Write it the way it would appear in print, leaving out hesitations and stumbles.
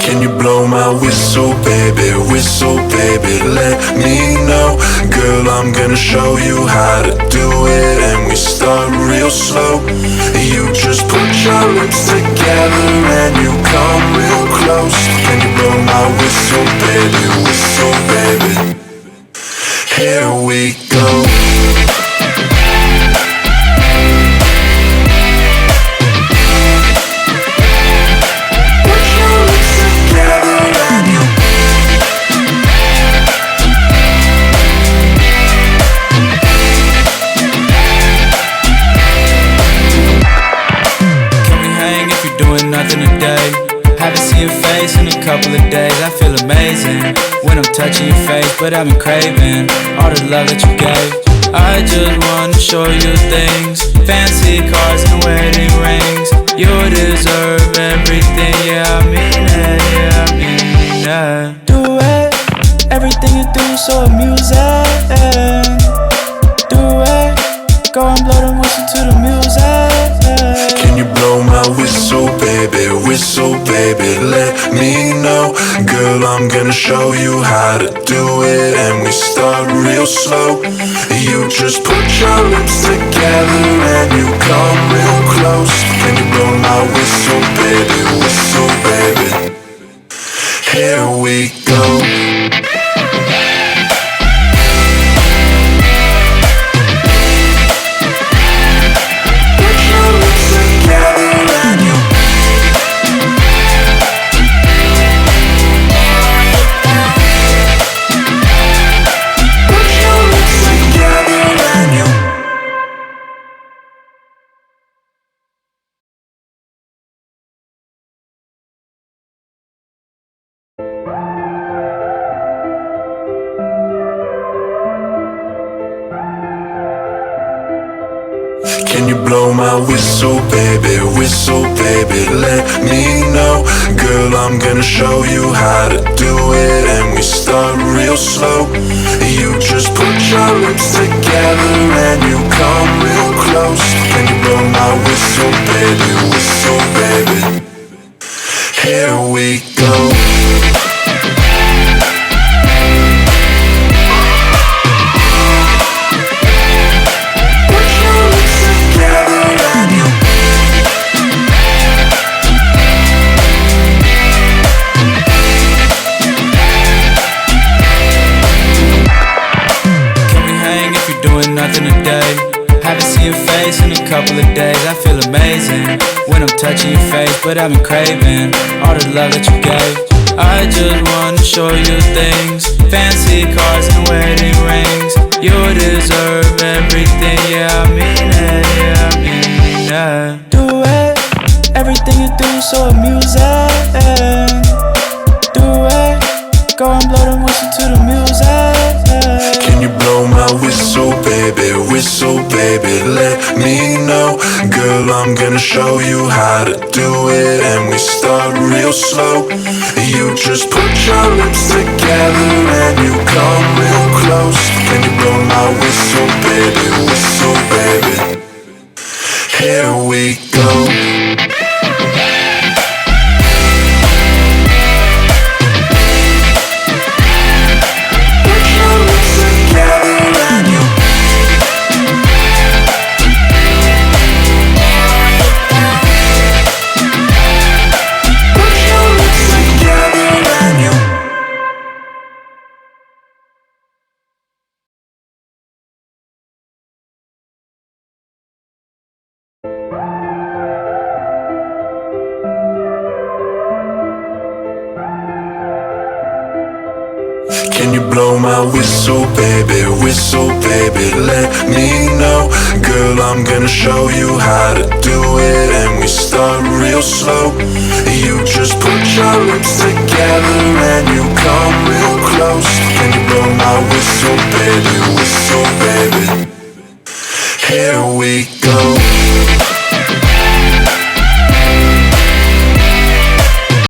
Can you blow my whistle, baby, let me know. Girl, I'm gonna show you how to do it, and we start real slow. You just put your lips together and you come real close. Can you blow my whistle, baby, here we go. Nothing today. Haven't seen your face in a couple of days. I feel amazing when I'm touching your face, but I've been craving all the love that you gave. I just wanna show you things, fancy cars and wedding rings. You deserve everything, yeah, I mean it, yeah, I mean it. Do it, everything you do so amusing. Do it, go and blow the whistle to the music. Can you blow my whistle, baby, let me know. Girl, I'm gonna show you how to do it, and we start real slow. You just put your lips together and you come real close. Can you blow my whistle, baby, here we go. Can you blow my whistle, baby, let me know. Girl, I'm gonna show you how to do it, and we start real slow. You just put your lips together and you come real close. Can you blow my whistle, baby, here we go. Nothing today. Haven't seen your face in a couple of days. I feel amazing when I'm touching your face, but I've been craving all the love that you gave. I just wanna show you things, fancy cars and wedding rings. You deserve everything, yeah, I mean it, yeah, I mean it. Do it, everything you do so amusing. Do it, go and blow the whistle to the music. Can you blow my whistle, baby, let me know. Girl, I'm gonna show you how to do it, and we start real slow. You just put your lips together and you come real close. Can you blow my whistle, baby, here we go. Can you blow my whistle, baby, let me know. Girl, I'm gonna show you how to do it, and we start real slow. You just put your lips together and you come real close. Can you blow my whistle, baby, here we go.